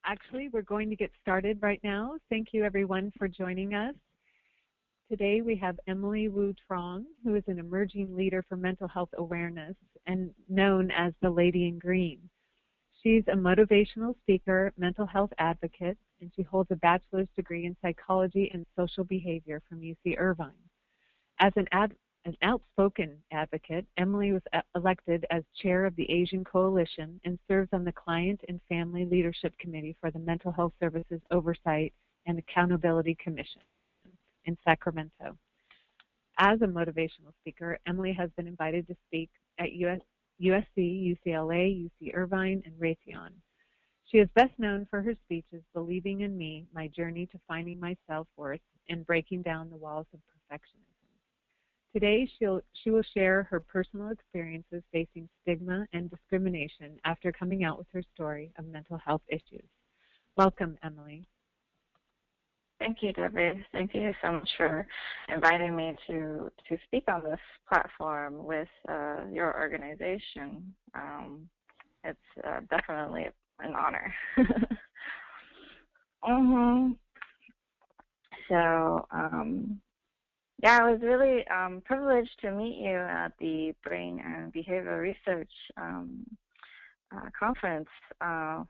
Actually, we're going to get started right now. Thank you, everyone, for joining us. Today, we have Emily Wu Truong, who is an emerging leader for mental health awareness and known as the Lady in Green. She's a motivational speaker, mental health advocate, and she holds a bachelor's degree in psychology and social behavior from UC Irvine. As an outspoken advocate, Emily was elected as chair of the Asian Coalition and serves on the Client and Family Leadership Committee for the Mental Health Services Oversight and Accountability Commission in Sacramento. As a motivational speaker, Emily has been invited to speak at USC, UCLA, UC Irvine, and Raytheon. She is best known for her speeches, Believing in Me, My Journey to Finding My Self-Worth, and Breaking Down the Walls of Perfectionism. Today, she will share her personal experiences facing stigma and discrimination after coming out with her story of mental health issues. Welcome, Emily. Thank you, Debbie. Thank you so much for inviting me to speak on this platform with your organization. It's definitely an honor. So, yeah, I was really privileged to meet you at the Brain and Behavioral Research conference.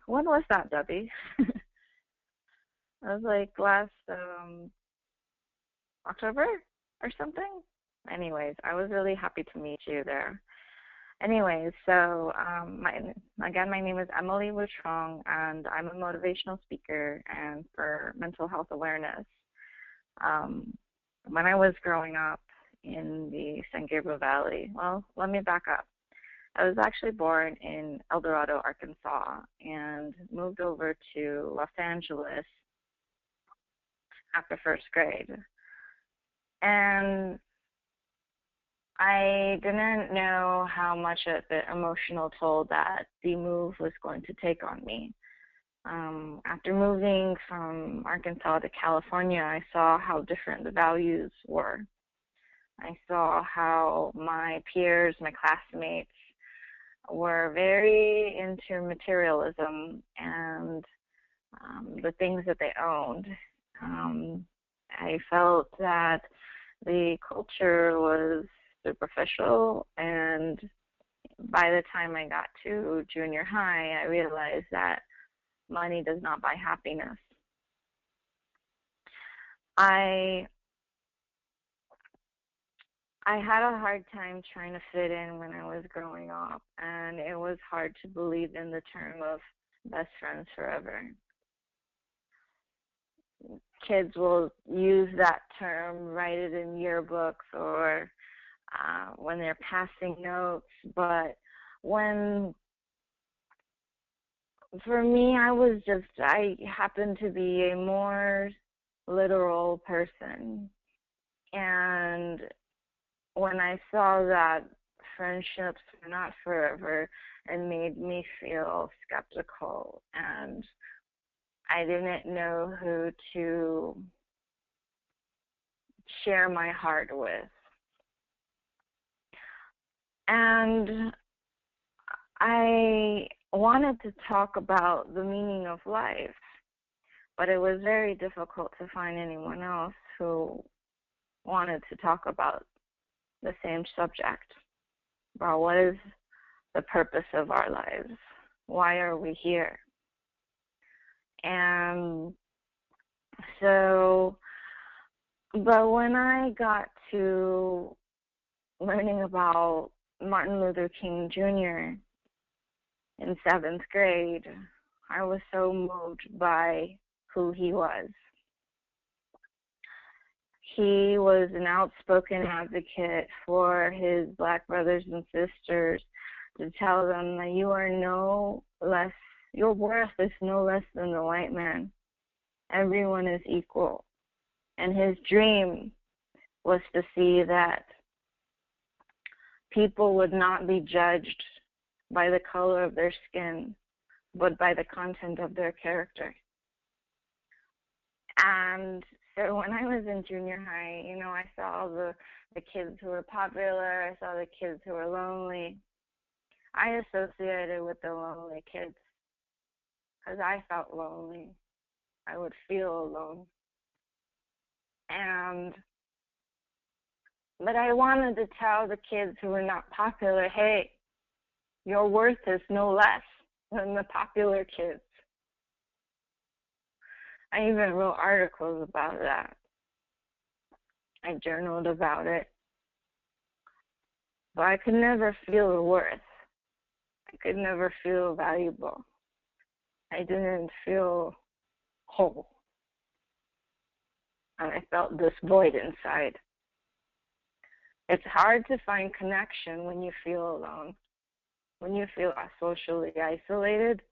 When was that, Debbie? It was like last October or something. Anyways, I was really happy to meet you there. Anyways, so my name is Emily Wu Truong, and I'm a motivational speaker and for mental health awareness. When I was growing up in the San Gabriel Valley, well, let me back up. I was actually born in El Dorado, Arkansas, and moved over to Los Angeles after first grade. And I didn't know how much of the emotional toll that the move was going to take on me. After moving from Arkansas to California, I saw how different the values were. I saw how my peers, my classmates, were very into materialism and the things that they owned. I felt that the culture was superficial, and by the time I got to junior high, I realized that money does not buy happiness. I had a hard time trying to fit in when I was growing up, and it was hard to believe in the term of best friends forever. Kids will use that term, write it in yearbooks or when they're passing notes, but for me, I happened to be a more literal person. And when I saw that friendships were not forever, it made me feel skeptical, and I didn't know who to share my heart with. And I wanted to talk about the meaning of life, but it was very difficult to find anyone else who wanted to talk about the same subject, about what is the purpose of our lives, why are we here? And so, but when I got to learning about Martin Luther King Jr. in 7th grade, I was so moved by who he was. He was an outspoken advocate for his Black brothers and sisters to tell them that your worth is no less than the white man. Everyone is equal. And his dream was to see that people would not be judged by the color of their skin, but by the content of their character. And so when I was in junior high, I saw the kids who were popular, I saw the kids who were lonely. I associated with the lonely kids. because I felt lonely. I would feel alone. But I wanted to tell the kids who were not popular, hey, your worth is no less than the popular kids. I even wrote articles about that. I journaled about it. But I could never feel worth. I could never feel valuable. I didn't feel whole. And I felt this void inside. It's hard to find connection when you feel alone, when you feel socially isolated.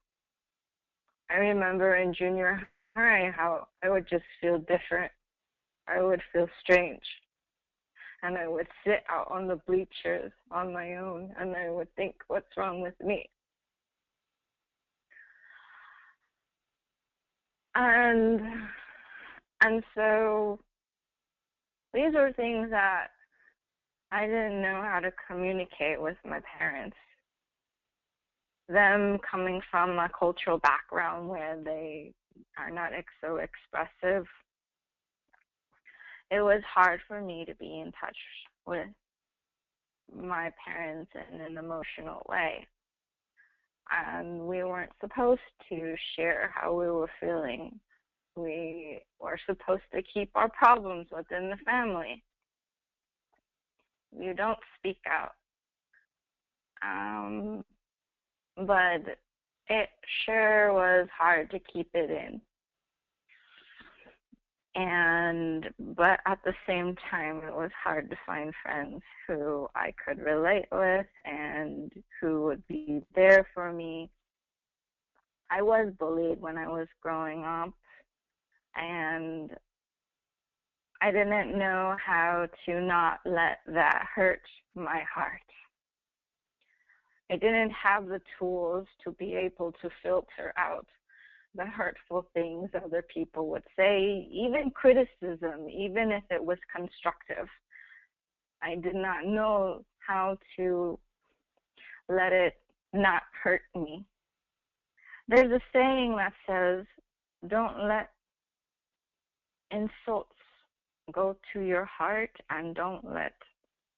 I remember in junior high how I would just feel different. I would feel strange. And I would sit out on the bleachers on my own, and I would think, what's wrong with me? And so these were things that I didn't know how to communicate with my parents. Them coming from a cultural background where they are not so expressive, it was hard for me to be in touch with my parents in an emotional way. And we weren't supposed to share how we were feeling. We were supposed to keep our problems within the family. You don't speak out. But it sure was hard to keep it in. But at the same time, it was hard to find friends who I could relate with and who would be there for me. I was bullied when I was growing up, and I didn't know how to not let that hurt my heart. I didn't have the tools to be able to filter out the hurtful things other people would say, even criticism, even if it was constructive. I did not know how to let it not hurt me. There's a saying that says, don't let insults go to your heart, and don't let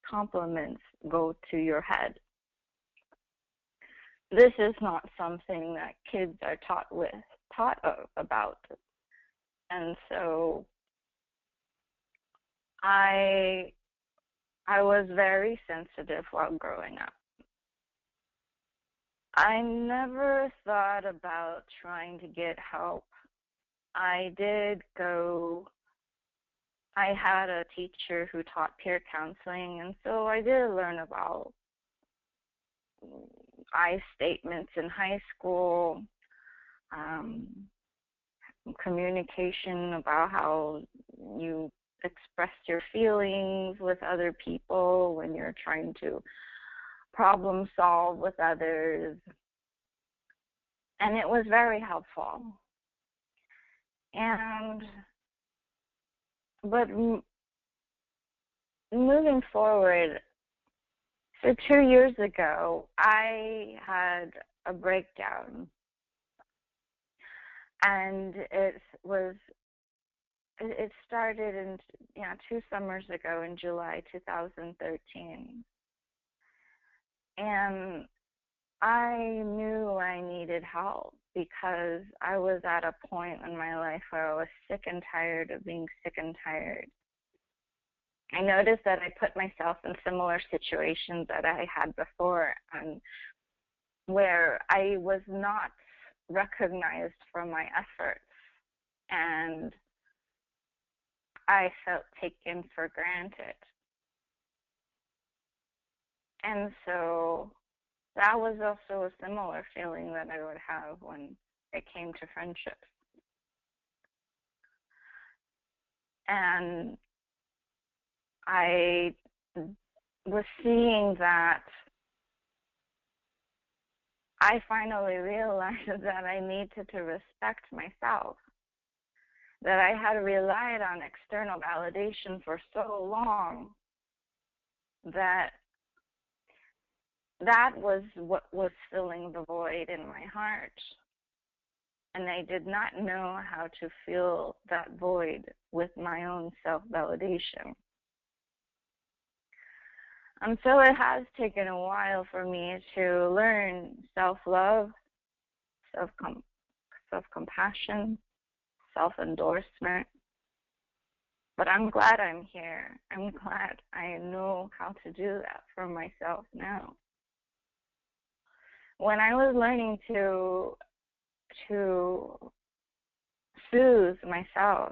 compliments go to your head. This is not something that kids are taught about. And so I was very sensitive while growing up. I never thought about trying to get help. I had a teacher who taught peer counseling, and so I did learn about I statements in high school, communication about how you express your feelings with other people when you're trying to problem solve with others. And it was very helpful. But moving forward, so 2 years ago, I had a breakdown, and it started in 2 summers ago in July 2013, and I knew I needed help because I was at a point in my life where I was sick and tired of being sick and tired. I noticed that I put myself in similar situations that I had before, and where I was not recognized for my efforts, and I felt taken for granted. And so that was also a similar feeling that I would have when it came to friendships. And I was seeing that I finally realized that I needed to respect myself, that I had relied on external validation for so long that was what was filling the void in my heart. and I did not know how to fill that void with my own self-validation. And so it has taken a while for me to learn self-love, self-compassion, self-endorsement. But I'm glad I'm here. I'm glad I know how to do that for myself now. When I was learning to soothe myself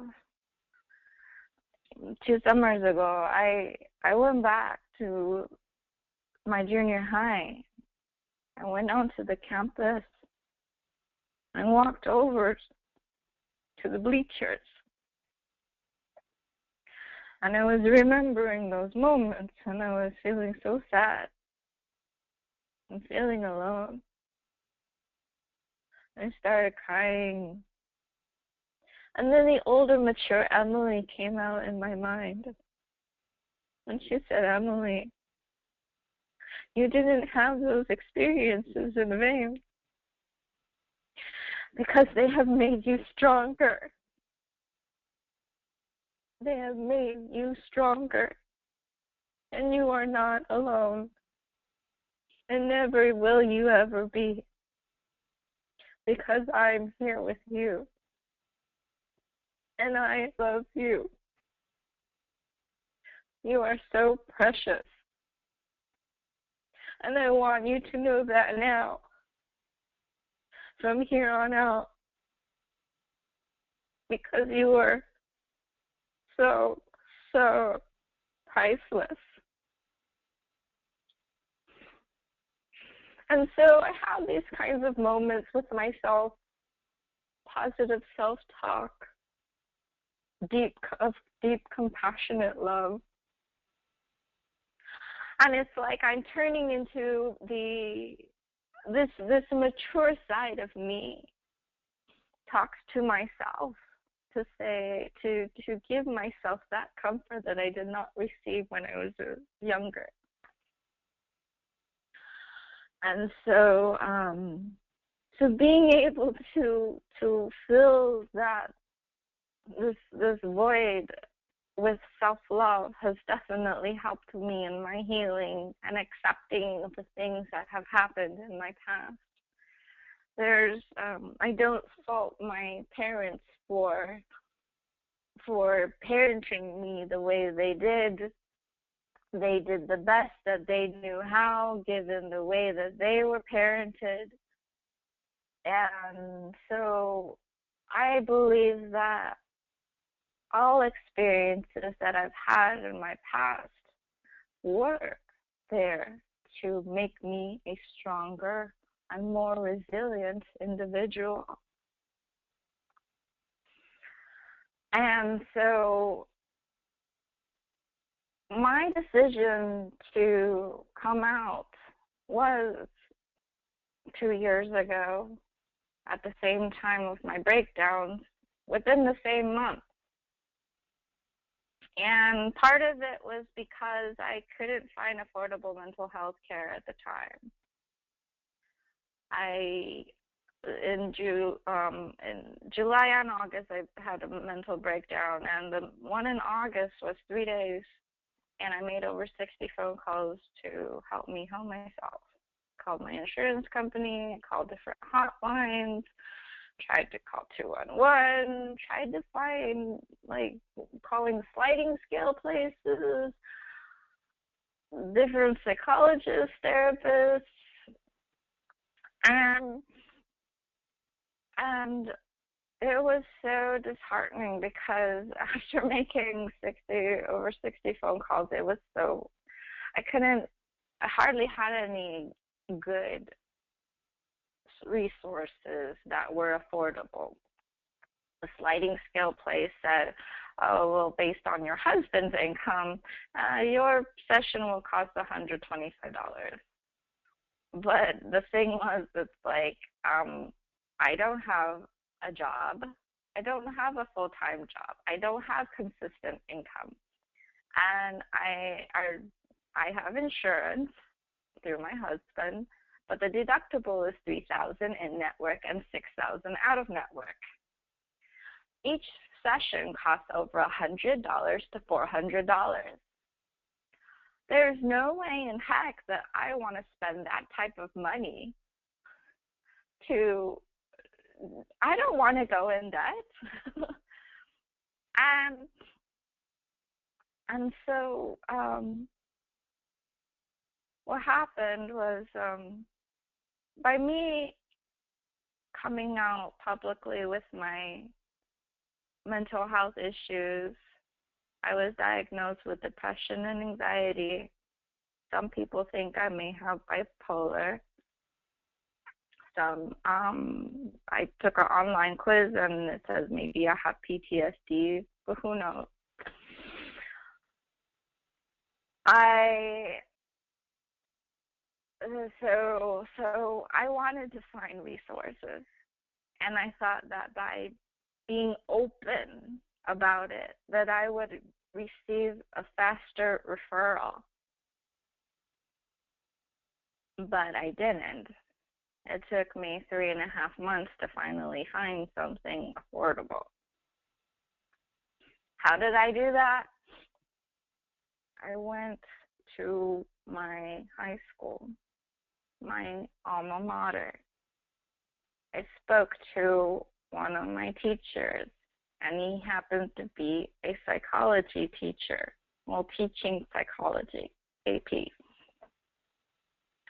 2 summers ago, I went back to my junior high. I went onto the campus and walked over to the bleachers. And I was remembering those moments, and I was feeling so sad and feeling alone. I started crying. And then the older, mature Emily came out in my mind. And she said, Emily, you didn't have those experiences in vain, because they have made you stronger. They have made you stronger. And you are not alone. And never will you ever be. Because I'm here with you. And I love you. You are so precious. And I want you to know that now. From here on out. Because you are so, so priceless. And so I have these kinds of moments with myself, positive self-talk, deep, compassionate love. And it's like I'm turning into this mature side of me, talks to myself, to say, to give myself that comfort that I did not receive when I was younger. And so, so being able to fill this void with self-love has definitely helped me in my healing and accepting the things that have happened in my past. I don't fault my parents for parenting me the way they did. They did the best that they knew how, given the way that they were parented. And so I believe that all experiences that I've had in my past were there to make me a stronger and more resilient individual. And so my decision to come out was 2 years ago, at the same time of my breakdowns, within the same month. And part of it was because I couldn't find affordable mental health care at the time. In July and August, I had a mental breakdown, and the one in August was 3 days, and I made over 60 phone calls to help me heal myself. Called my insurance company, called different hotlines, tried to call 211, tried to find, calling sliding scale places, different psychologists, therapists, and it was so disheartening because after making over 60 phone calls, it was so, I hardly had any good resources that were affordable. The sliding scale place said, oh, well, based on your husband's income, your session will cost $125. But the thing was, it's like, I don't have a job. I don't have a full-time job. I don't have consistent income. And I have insurance through my husband, but the deductible is $3,000 in network and $6,000 out of network. Each session costs over $100 to $400. There's no way in heck that I want to spend that type of money I don't want to go in debt. and so what happened was by me coming out publicly with my mental health issues, I was diagnosed with depression and anxiety. Some people think I may have bipolar. I took an online quiz and it says maybe I have PTSD, but who knows? So I wanted to find resources, and I thought that by being open about it, that I would receive a faster referral. But I didn't. It took me 3.5 months to finally find something affordable. How did I do that? I went to my high school, my alma mater. I spoke to one of my teachers, and he happened to be a psychology teacher, well, teaching psychology, AP.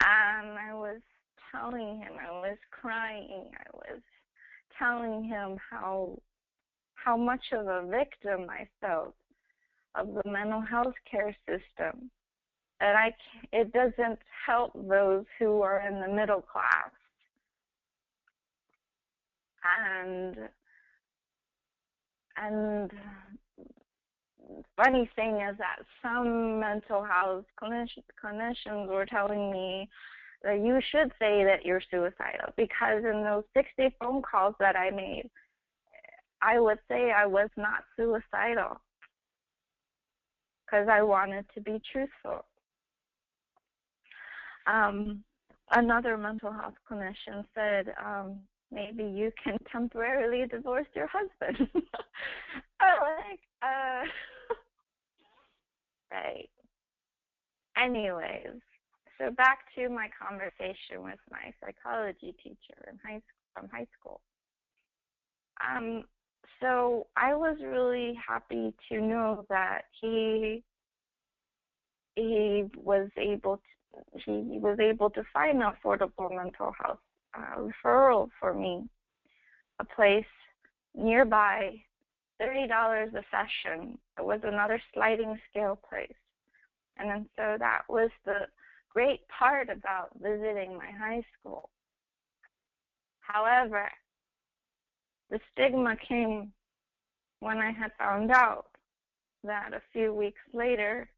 And I was telling him, I was crying, I was telling him how much of a victim I felt of the mental health care system. And it doesn't help those who are in the middle class. And funny thing is that some mental health clinicians were telling me that you should say that you're suicidal, because in those 60 phone calls that I made, I would say I was not suicidal because I wanted to be truthful. Another mental health clinician said, maybe you can temporarily divorce your husband. Right. Anyways, so back to my conversation with my psychology teacher from high school. So I was really happy to know that he was able to find an affordable mental health referral for me, a place nearby, $30 a session. It was another sliding scale place. And then so that was the great part about visiting my high school. However, the stigma came when I had found out that a few weeks later,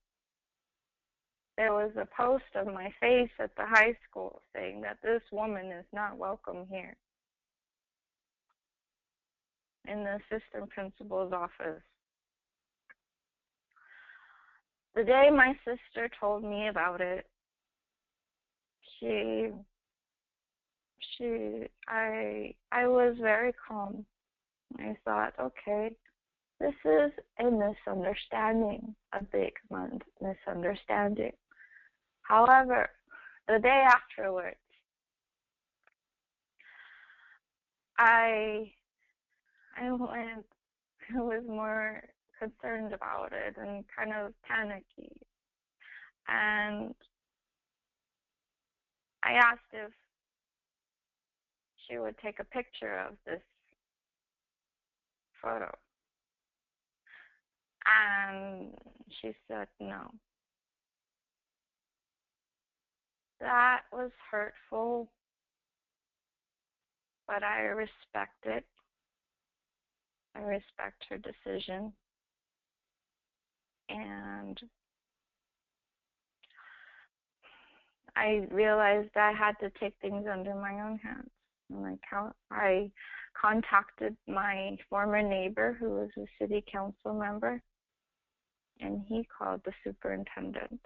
there was a post of my face at the high school saying that this woman is not welcome here in the assistant principal's office. The day my sister told me about it, I was very calm. I thought, okay, this is a misunderstanding, a big misunderstanding. However, the day afterwards, I was more concerned about it and kind of panicky. And I asked if she would take a picture of this photo. And she said no. That was hurtful, but I respect it. I respect her decision. And I realized I had to take things under my own hands. And I contacted my former neighbor, who was a city council member, and he called the superintendent.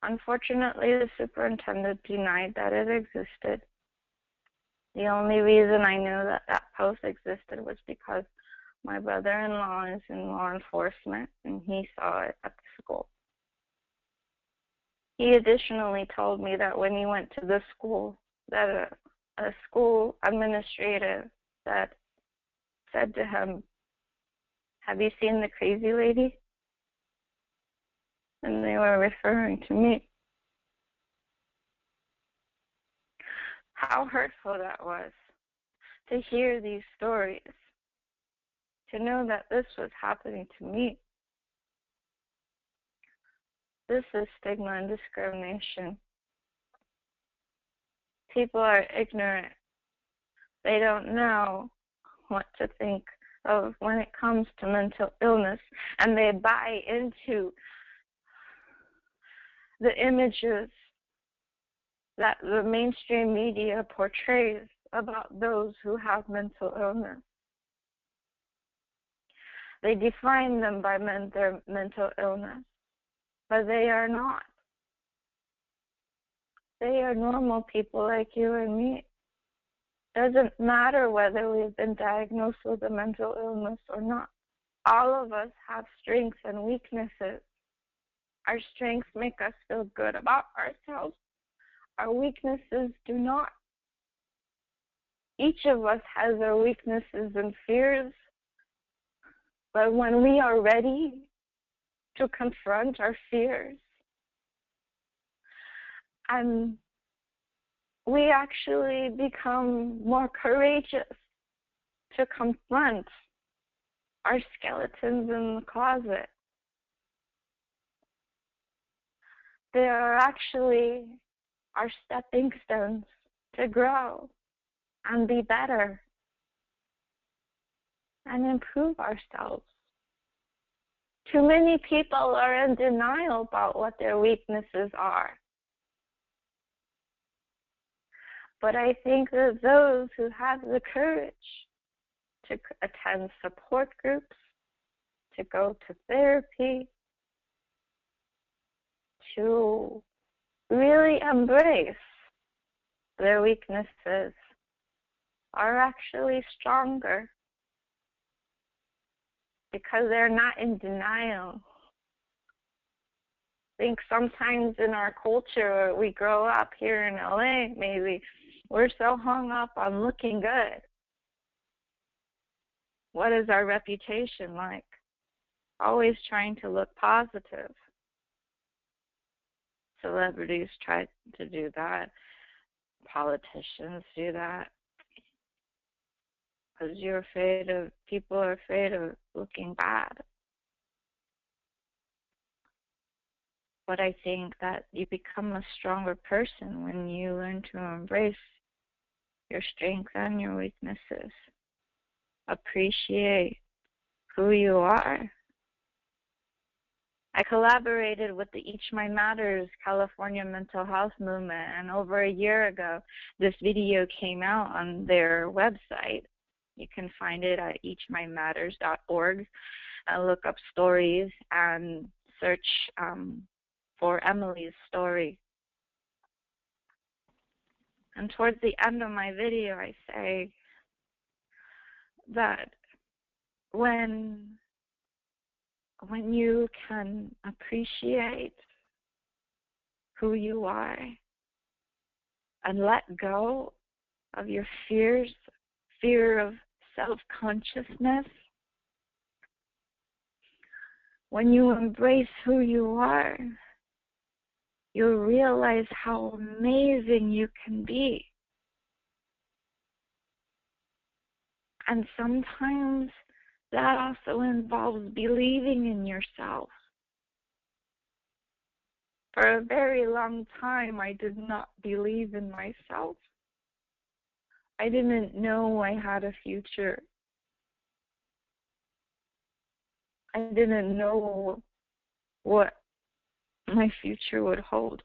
Unfortunately, the superintendent denied that it existed. The only reason I knew that that post existed was because my brother-in-law is in law enforcement and he saw it at the school. He additionally told me that when he went to the school, that a school administrator that said to him, "Have you seen the crazy lady?" And they were referring to me. How hurtful that was to hear these stories, to know that this was happening to me. This is stigma and discrimination. People are ignorant. They don't know what to think of when it comes to mental illness, and they buy into the images that the mainstream media portrays about those who have mental illness. They define them by their mental illness, but they are not. They are normal people like you and me. Doesn't matter whether we've been diagnosed with a mental illness or not. All of us have strengths and weaknesses. Our strengths make us feel good about ourselves. Our weaknesses do not. Each of us has our weaknesses and fears, but when we are ready to confront our fears, and we actually become more courageous to confront our skeletons in the closet, they are actually our stepping stones to grow and be better and improve ourselves. Too many people are in denial about what their weaknesses are. But I think that those who have the courage to attend support groups, to go to therapy, to really embrace their weaknesses are actually stronger because they're not in denial. I think sometimes in our culture, we grow up here in LA, maybe, we're so hung up on looking good. What is our reputation like? Always trying to look positive. Celebrities try to do that. Politicians do that. Because people are afraid of looking bad. But I think that you become a stronger person when you learn to embrace your strengths and your weaknesses. Appreciate who you are. I collaborated with the Each My Matters California mental health movement, and over a year ago, this video came out on their website. You can find it at eachmymatters.org. Look up stories and search for Emily's story. And towards the end of my video, I say that when you can appreciate who you are and let go of your fear of self-consciousness, when you embrace who you are, you'll realize how amazing you can be. And sometimes that also involves believing in yourself. For a very long time, I did not believe in myself. I didn't know I had a future. I didn't know what my future would hold.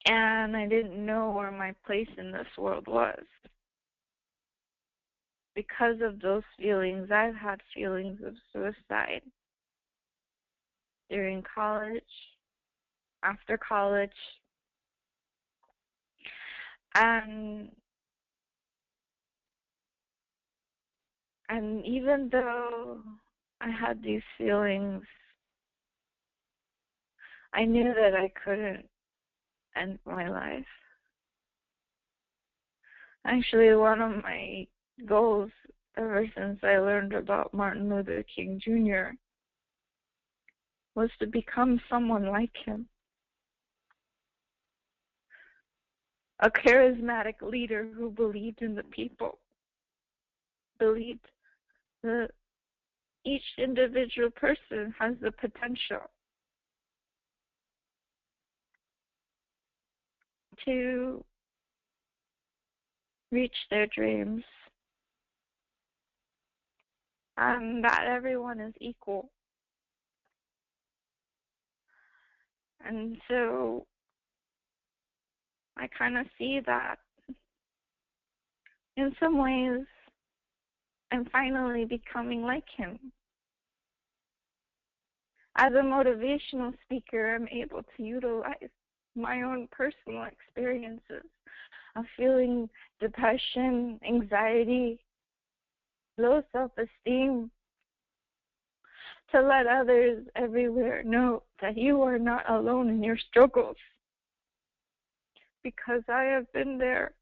And I didn't know where my place in this world was. Because of those feelings, I've had feelings of suicide. during college, after college, and even though I had these feelings, I knew that I couldn't end my life. Actually, one of my goals ever since I learned about Martin Luther King Jr. was to become someone like him. A charismatic leader who believed in the people, believed that each individual person has the potential to reach their dreams, and that everyone is equal. And so I kind of see that in some ways I'm finally becoming like him. As a motivational speaker, I'm able to utilize my own personal experiences of feeling depression, anxiety, low self-esteem, to let others everywhere know that you are not alone in your struggles. Because I have been there,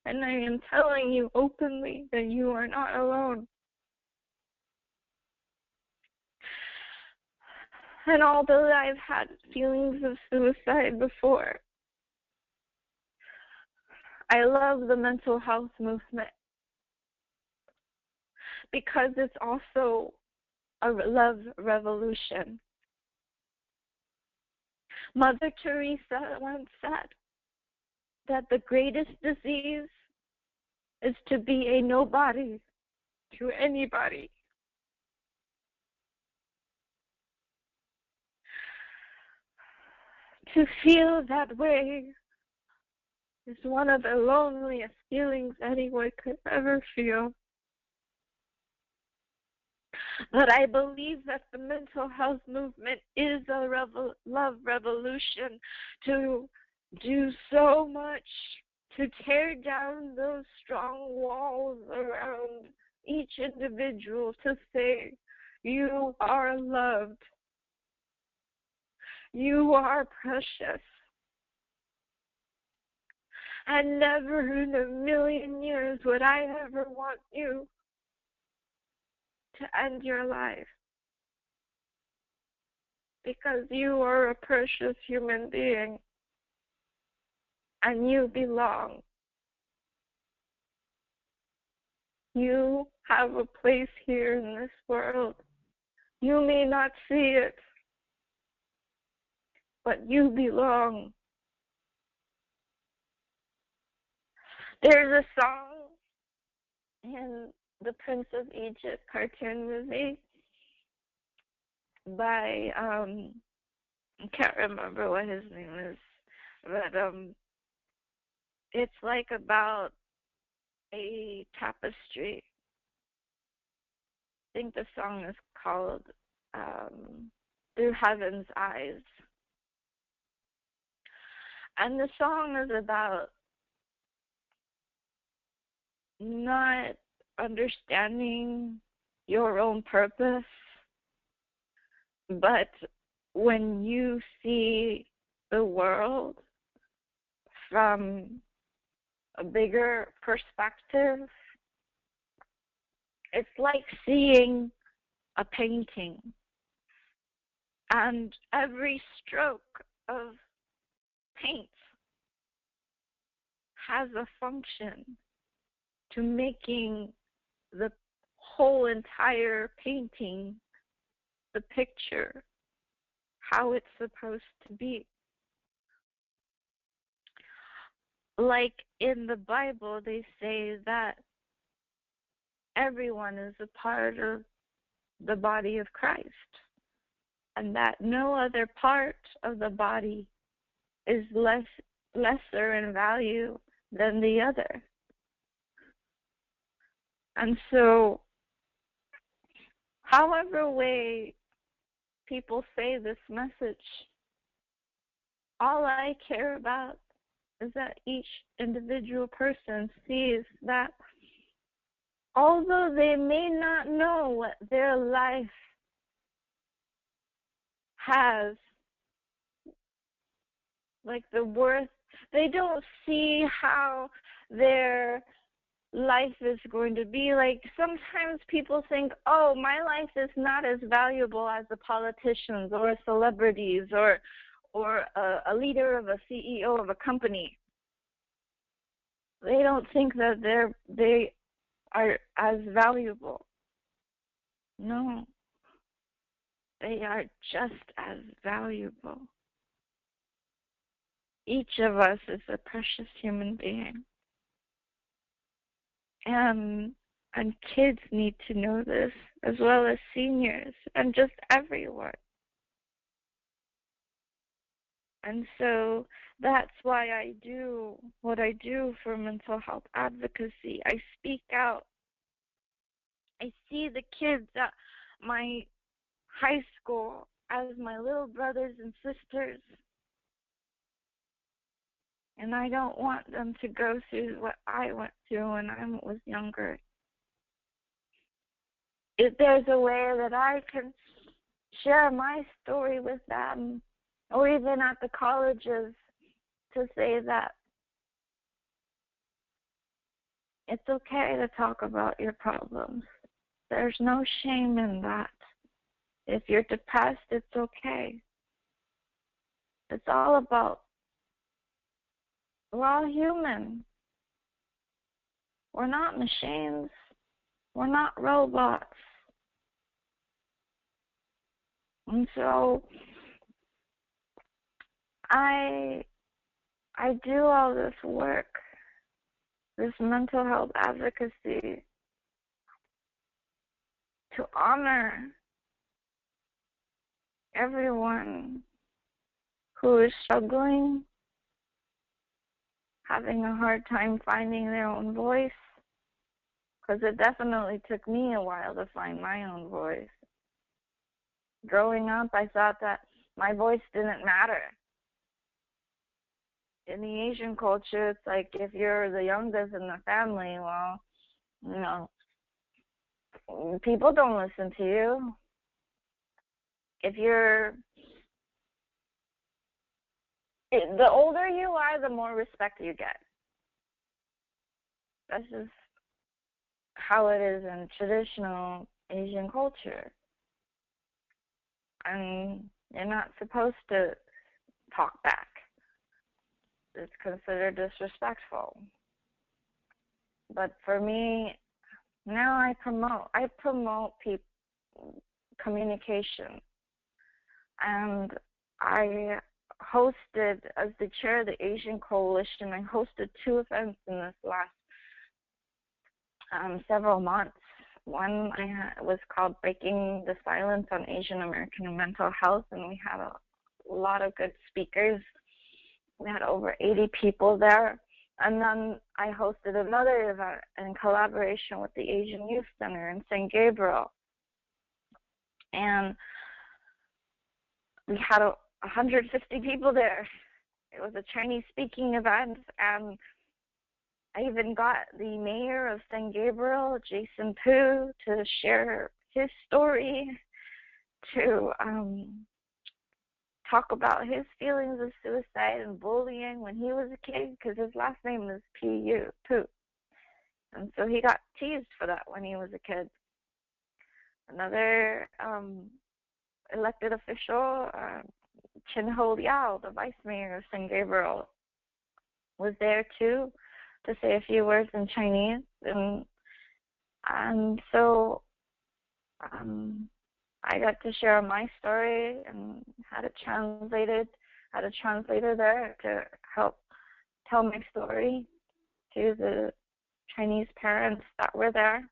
and I am telling you openly that you are not alone. And although I've had feelings of suicide before, I love the mental health movement because it's also a love revolution. Mother Teresa once said that the greatest disease is to be a nobody to anybody. To feel that way is one of the loneliest feelings anyone could ever feel. But I believe that the mental health movement is a love revolution to do so much to tear down those strong walls around each individual, to say, you are loved. You are precious. And never in a million years would I ever want you to end your life, because you are a precious human being and you belong. You have a place here in this world. You may not see it, but you belong. There's a song in the Prince of Egypt cartoon movie by, I can't remember what his name is, but it's like about a tapestry. I think the song is called Through Heaven's Eyes. And the song is about not understanding your own purpose, but when you see the world from a bigger perspective, it's like seeing a painting, and every stroke of paint has a function to making the whole entire painting, the picture, how it's supposed to be. Like in the Bible, they say that everyone is a part of the body of Christ, and that no other part of the body is lesser in value than the other. And so, however way people say this message. All I care about is that each individual person sees that although they may not know what their life has, like the worth, they don't see how their life is going to be. Like sometimes people think, oh, my life is not as valuable as the politicians or celebrities or a leader of a CEO of a company. They don't think that they are as valuable. No, they are just as valuable. Each of us is a precious human being. And kids need to know this, as well as seniors and just everyone. And so that's why I do what I do for mental health advocacy. I speak out. I see the kids at my high school as my little brothers and sisters. And I don't want them to go through what I went through when I was younger. If there's a way that I can share my story with them, or even at the colleges, to say that it's okay to talk about your problems. There's no shame in that. If you're depressed, it's okay. It's all about, we're all human. We're not machines. We're not robots. And so I do all this work, this mental health advocacy, to honor everyone who is struggling, having a hard time finding their own voice, because it definitely took me a while to find my own voice. Growing up, I thought that my voice didn't matter. In the Asian culture, it's like if you're the youngest in the family, well, you know, people don't listen to you. The older you are, the more respect you get. That's just how it is in traditional Asian culture. And you're not supposed to talk back. It's considered disrespectful. But for me, now I promote communication. And I hosted, as the chair of the Asian Coalition, I hosted 2 events in this last several months. One was called Breaking the Silence on Asian American Mental Health, and we had a lot of good speakers. We had over 80 people there. And then I hosted another event in collaboration with the Asian Youth Center in San Gabriel. And we had 150 people there. It was a Chinese speaking event, and I even got the mayor of San Gabriel, Jason Pu, to share his story, to talk about his feelings of suicide and bullying when he was a kid, because his last name is Pu. And so he got teased for that when he was a kid. Another elected official, Chin Ho Liao, the vice mayor of San Gabriel, was there too to say a few words in Chinese. And so I got to share my story and had it translated, had a translator there to help tell my story to the Chinese parents that were there.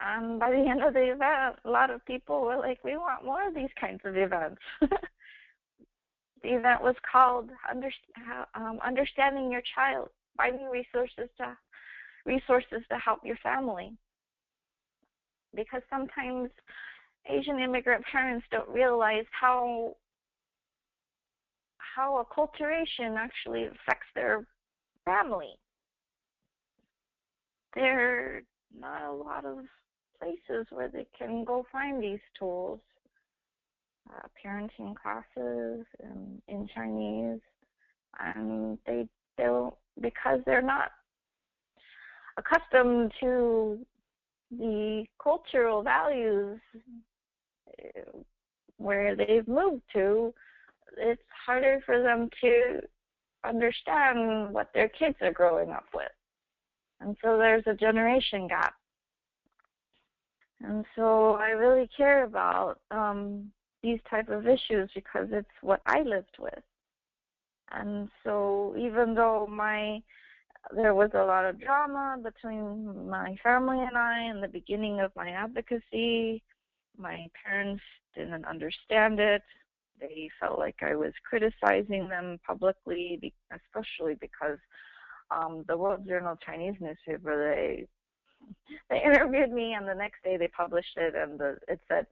And by the end of the event, a lot of people were like, we want more of these kinds of events. The event was called Understanding Your Child, Finding Resources to Help Your Family. Because sometimes Asian immigrant parents don't realize how acculturation actually affects their family. There are not a lot of places where they can go find these tools. Parenting classes in Chinese, and they don't, because they're not accustomed to the cultural values where they've moved to. It's harder for them to understand what their kids are growing up with. And so there's a generation gap. And so I really care about these type of issues because it's what I lived with. And so even though there was a lot of drama between my family and I in the beginning of my advocacy, my parents didn't understand it. They felt like I was criticizing them publicly, especially because the World Journal Chinese newspaper, they interviewed me, and the next day they published it, and it said,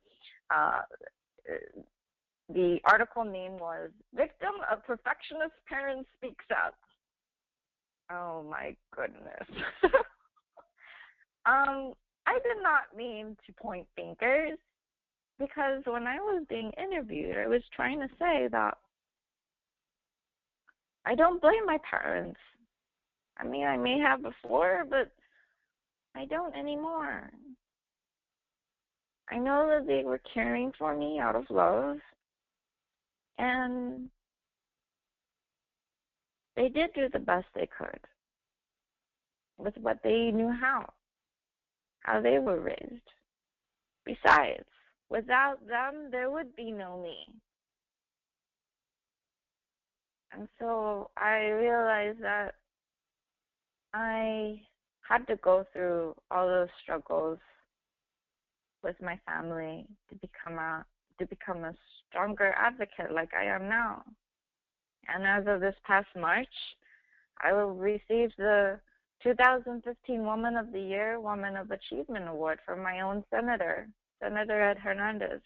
the article name was "Victim of Perfectionist Parent Speaks Out." Oh my goodness. I did not mean to point fingers, because when I was being interviewed, I was trying to say that I don't blame my parents. I mean, I may have before, but I don't anymore. I know that they were caring for me out of love, and they did do the best they could with what they knew how they were raised. Besides, without them, there would be no me. And so I realized that I had to go through all those struggles with my family to become a stronger advocate like I am now. And as of this past March, I will receive the 2015 Woman of the Year, Woman of Achievement Award from my own Senator Ed Hernandez,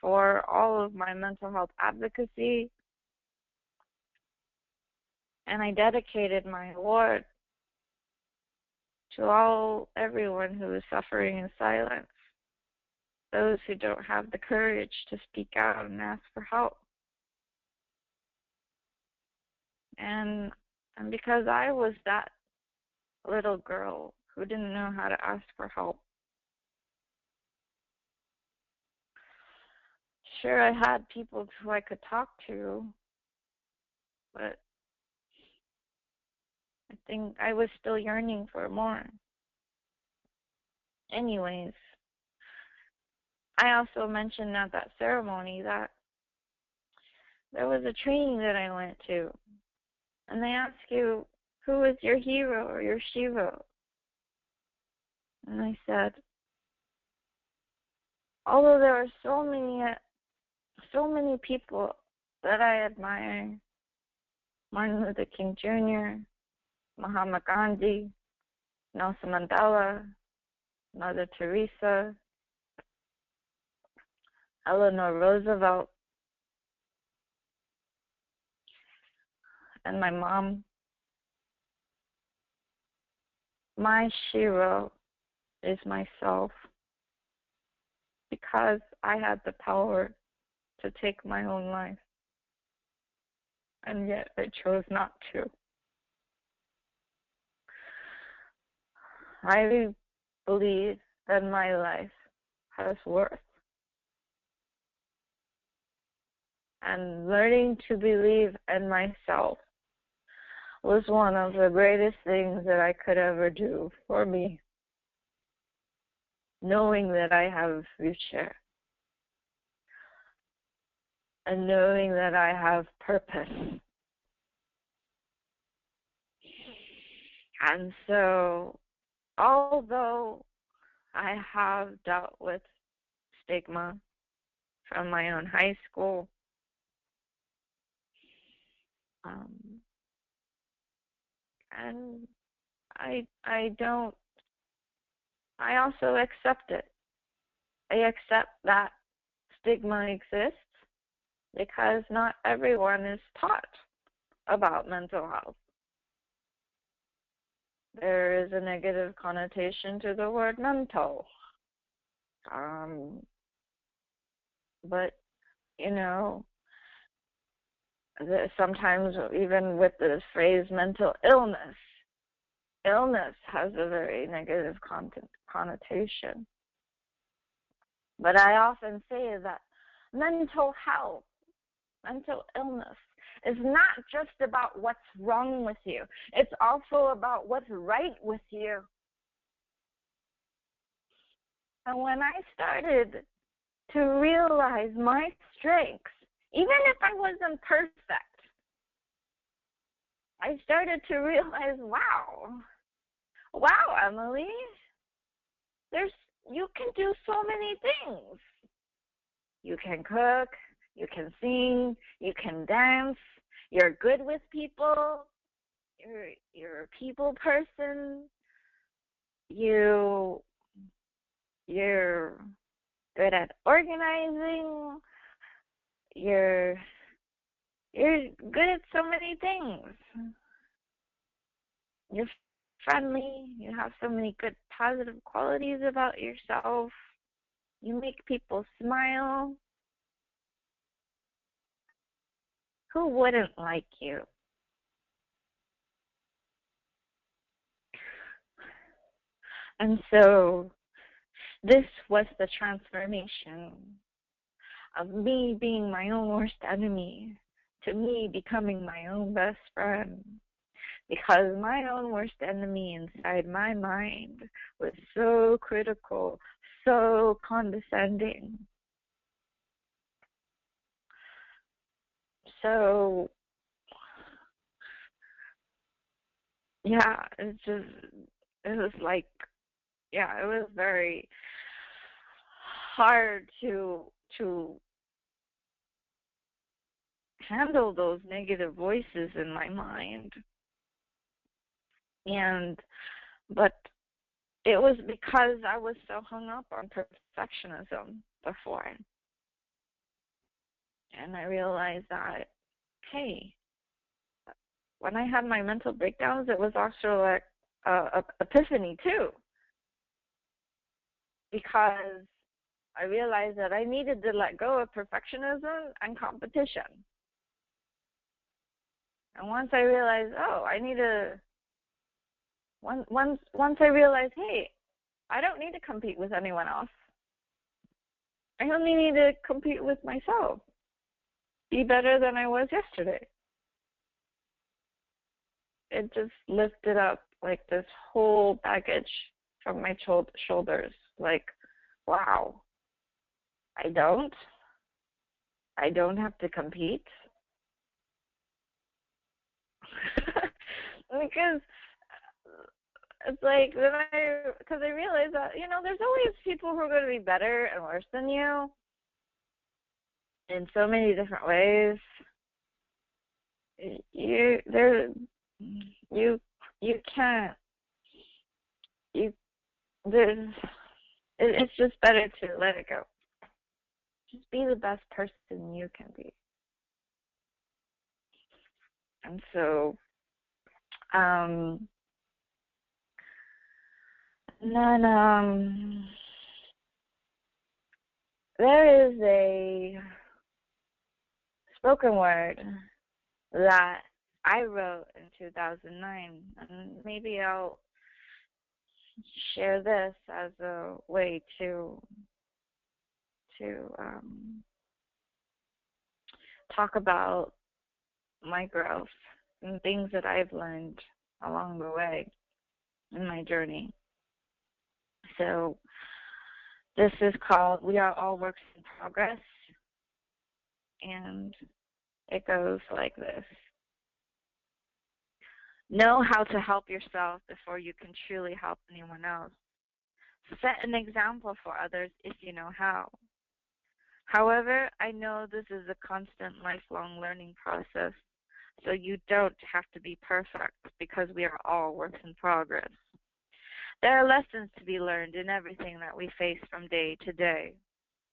for all of my mental health advocacy. And I dedicated my award to everyone who is suffering in silence, those who don't have the courage to speak out and ask for help. And because I was that little girl who didn't know how to ask for help. Sure, I had people who I could talk to, but I think I was still yearning for more. Anyways, I also mentioned at that ceremony that there was a training that I went to, and they ask you, who is your hero or your shero? And I said, although there are so many people that I admire, Martin Luther King Jr., Mahatma Gandhi, Nelson Mandela, Mother Teresa, Eleanor Roosevelt, and my mom, my shero is myself, because I had the power to take my own life, and yet I chose not to. I believe that my life has worth, and learning to believe in myself was one of the greatest things that I could ever do for me. Knowing that I have a future, and knowing that I have purpose. And so, although I have dealt with stigma from my own high school, and I also accept it. I accept that stigma exists because not everyone is taught about mental health. There is a negative connotation to the word mental. But, you know, sometimes even with the phrase mental illness, illness has a very negative connotation. But I often say that mental health, mental illness, is not just about what's wrong with you. It's also about what's right with you. And when I started to realize my strengths, even if I wasn't perfect, I started to realize, wow, Emily, you can do so many things. You can cook, you can sing, you can dance, you're good with people, you're a people person, you're good at organizing, you're good at so many things. You're friendly, you have so many good positive qualities about yourself. You make people smile. Who wouldn't like you? And so this was the transformation of me being my own worst enemy to me becoming my own best friend. Because my own worst enemy inside my mind was so critical, so condescending. So, yeah, it was like, yeah, it was very hard to handle those negative voices in my mind. But it was because I was so hung up on perfectionism before. And I realized that, hey, when I had my mental breakdowns, it was also like a epiphany too. Because I realized that I needed to let go of perfectionism and competition. And once I realized, once I realized, hey, I don't need to compete with anyone else. I only need to compete with myself. Be better than I was yesterday. It just lifted up like this whole baggage from my shoulders. Like, wow, I don't have to compete. Because it's like, because I realized that, there's always people who are going to be better and worse than you in so many different ways. It's just better to let it go. Just be the best person you can be. And so, there is a spoken word that I wrote in 2009, and maybe I'll share this as a way to talk about my growth and things that I've learned along the way in my journey. So this is called We Are All Works in Progress, and it goes like this. Know how to help yourself before you can truly help anyone else. Set an example for others if you know how. However, I know this is a constant lifelong learning process, so you don't have to be perfect because we are all works in progress. There are lessons to be learned in everything that we face from day to day.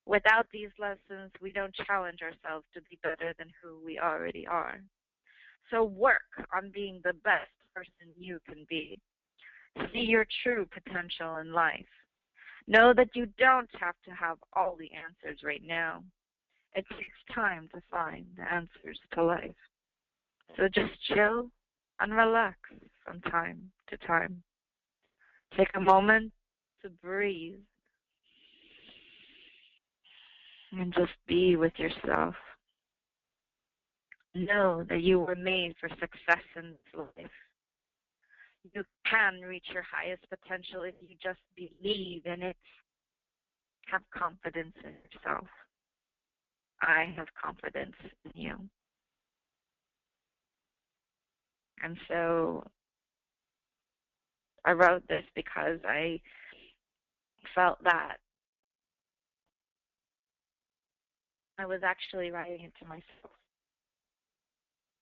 Without these lessons, we don't challenge ourselves to be better than who we already are. So work on being the best person you can be. See your true potential in life. Know that you don't have to have all the answers right now. It takes time to find the answers to life. So just chill and relax from time to time. Take a moment to breathe and just be with yourself. Know that you were made for success in this life. You can reach your highest potential if you just believe in it. Have confidence in yourself. I have confidence in you. And so I wrote this because I felt that I was actually writing it to myself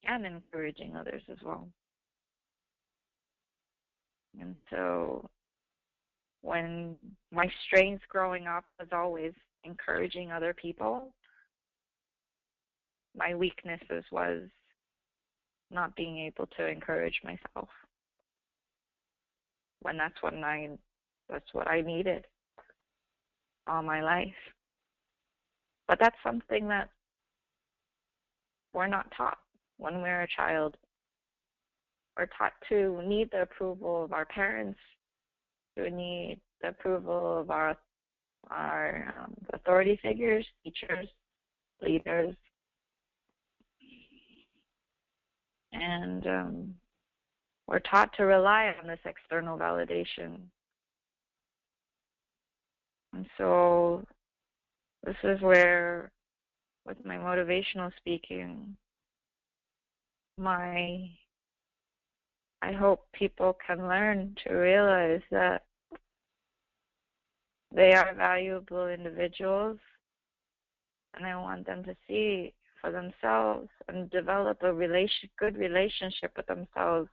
and encouraging others as well. And so when my strength growing up was always encouraging other people, my weaknesses was not being able to encourage myself. When that's what I needed all my life. But that's something that we're not taught when we're a child. We're taught to need the approval of our parents, to need the approval of our authority figures, teachers, leaders, and we're taught to rely on this external validation. And so this is where, with my motivational speaking, I hope people can learn to realize that they are valuable individuals, and I want them to see for themselves and develop a good relationship with themselves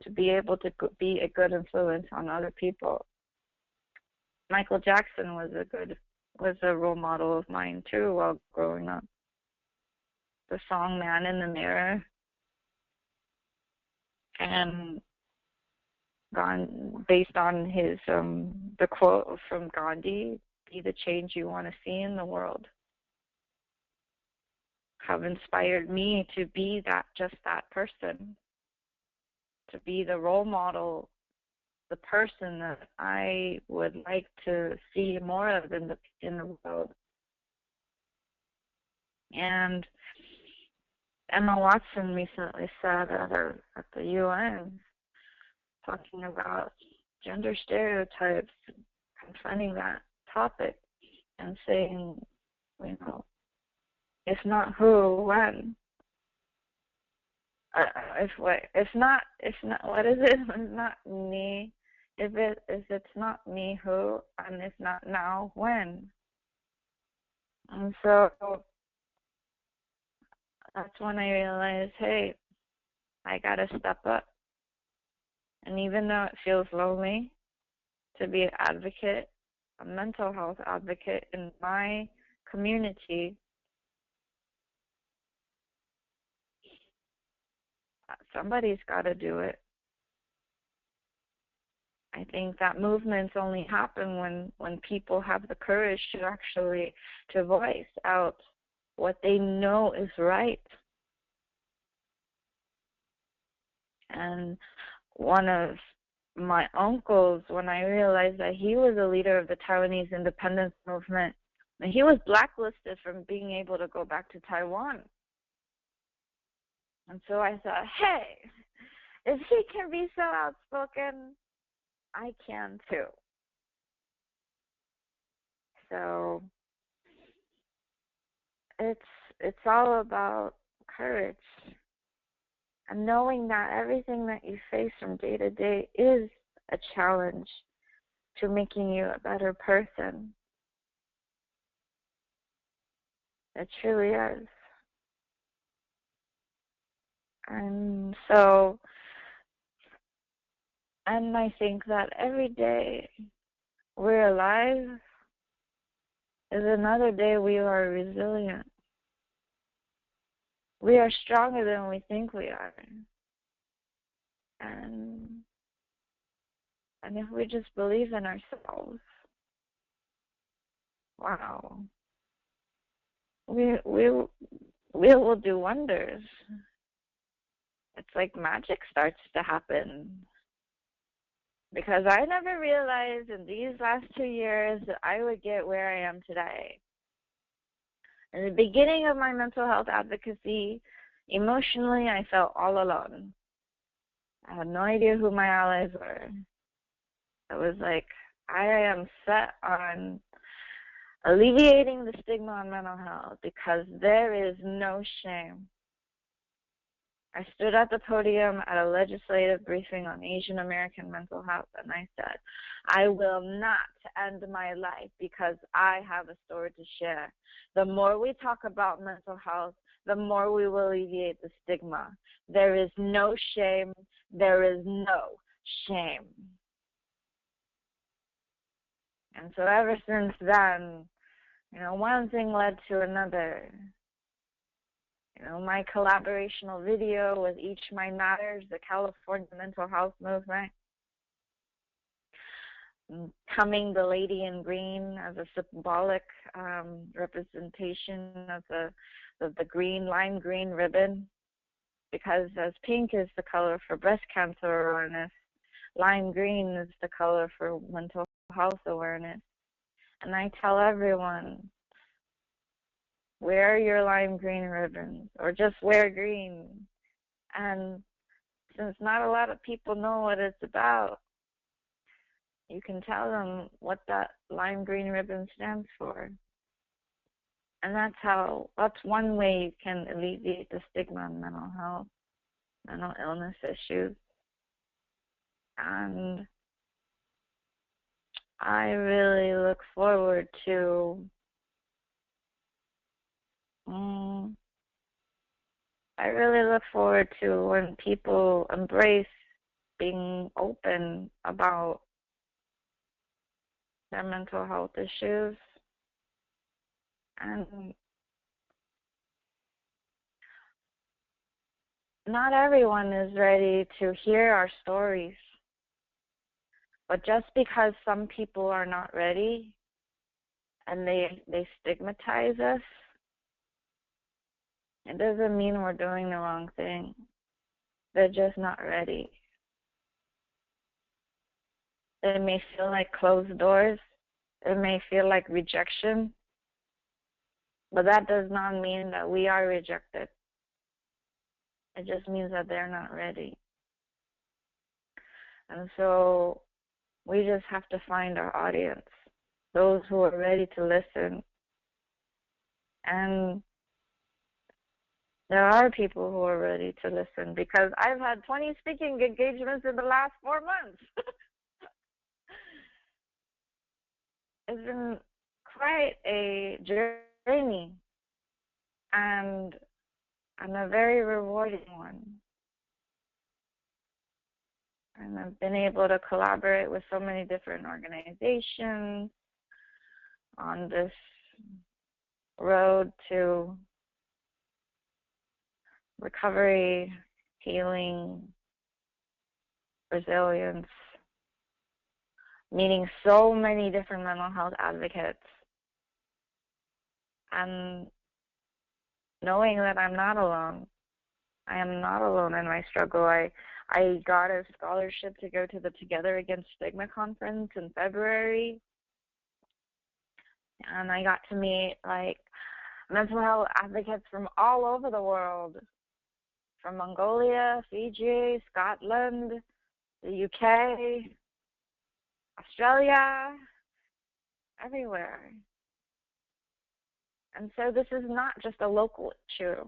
to be able to be a good influence on other people. Michael Jackson was a role model of mine too while growing up. The song "Man in the Mirror" and based on his the quote from Gandhi, "Be the change you want to see in the world," have inspired me to be just that person, to be the role model, the person that I would like to see more of in the world. And Emma Watson recently said at the UN, talking about gender stereotypes, confronting that topic, and saying, it's not who, when. It's not. What is it? It's not me. If it's not me, who, and it's not now, when. And so that's when I realized, hey, I gotta step up. And even though it feels lonely to be an advocate, a mental health advocate in my community, somebody's got to do it. I think that movements only happen when people have the courage to voice out what they know is right. And one of my uncles, when I realized that he was a leader of the Taiwanese independence movement, and he was blacklisted from being able to go back to Taiwan. And so I thought, hey, if he can be so outspoken, I can too. So it's all about courage and knowing that everything that you face from day to day is a challenge to making you a better person. It truly is. And so And I think that every day we're alive is another day we are resilient. We are stronger than we think we are. And if we just believe in ourselves, wow, we will do wonders. It's like magic starts to happen. Because I never realized in these last 2 years that I would get where I am today. In the beginning of my mental health advocacy, emotionally, I felt all alone. I had no idea who my allies were. It was like, I am set on alleviating the stigma on mental health because there is no shame. I stood at the podium at a legislative briefing on Asian American mental health, and I said, I will not end my life because I have a story to share. The more we talk about mental health, the more we will alleviate the stigma. There is no shame. There is no shame. And so ever since then, one thing led to another. My collaborational video with Each Mind Matters, the California mental health movement, Coming the Lady in Green as a symbolic representation of the green, lime green ribbon, because as pink is the color for breast cancer awareness, lime green is the color for mental health awareness. And I tell everyone, wear your lime green ribbons, or just wear green. And since not a lot of people know what it's about, you can tell them what that lime green ribbon stands for. And that's one way you can alleviate the stigma on mental health, mental illness issues. And I really look forward to when people embrace being open about their mental health issues. And not everyone is ready to hear our stories. But just because some people are not ready and they stigmatize us, it doesn't mean we're doing the wrong thing. They're just not ready. It may feel like closed doors. It may feel like rejection. But that does not mean that we are rejected. It just means that they're not ready. And so we just have to find our audience, those who are ready to listen. And there are people who are ready to listen, because I've had 20 speaking engagements in the last 4 months. It's been quite a journey, and a very rewarding one. And I've been able to collaborate with so many different organizations on this road to recovery, healing, resilience, meeting so many different mental health advocates, and knowing that I'm not alone. I am not alone in my struggle. I got a scholarship to go to the Together Against Stigma conference in February, and I got to meet mental health advocates from all over the world, from Mongolia, Fiji, Scotland, the UK, Australia, everywhere. And so this is not just a local issue.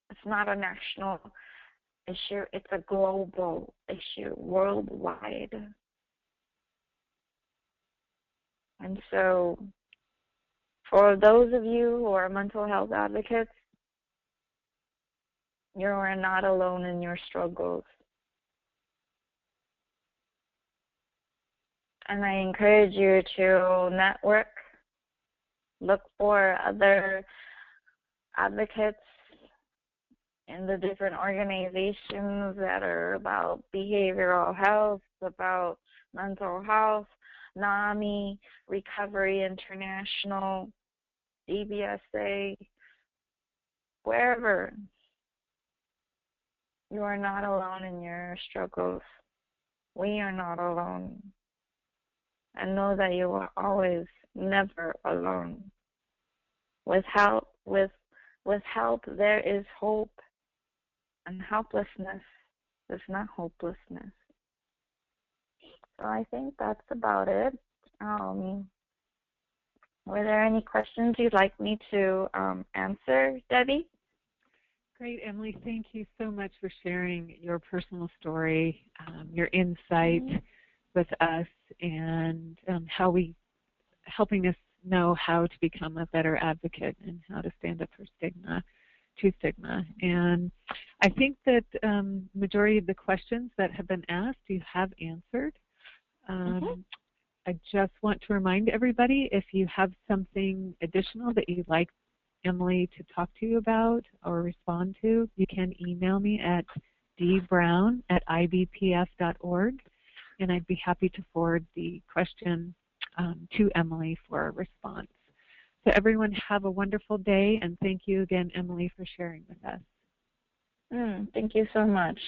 It's not a national issue. It's a global issue, worldwide. And so for those of you who are mental health advocates, you are not alone in your struggles. And I encourage you to network, look for other advocates in the different organizations that are about behavioral health, about mental health, NAMI, Recovery International, DBSA, wherever. You are not alone in your struggles. We are not alone. And know that you are always, never alone. With help, there is hope. And helplessness is not hopelessness. So I think that's about it. Were there any questions you'd like me to answer, Debbie? Great, Emily. Thank you so much for sharing your personal story, your insight with us, and helping us know how to become a better advocate and how to stand up for stigma. And I think that majority of the questions that have been asked you have answered. I just want to remind everybody, if you have something additional that you'd like Emily to talk to you about or respond to, you can email me at dbrown@ibpf.org, and I'd be happy to forward the question to Emily for a response. So everyone have a wonderful day, and thank you again, Emily, for sharing with us. Thank you so much.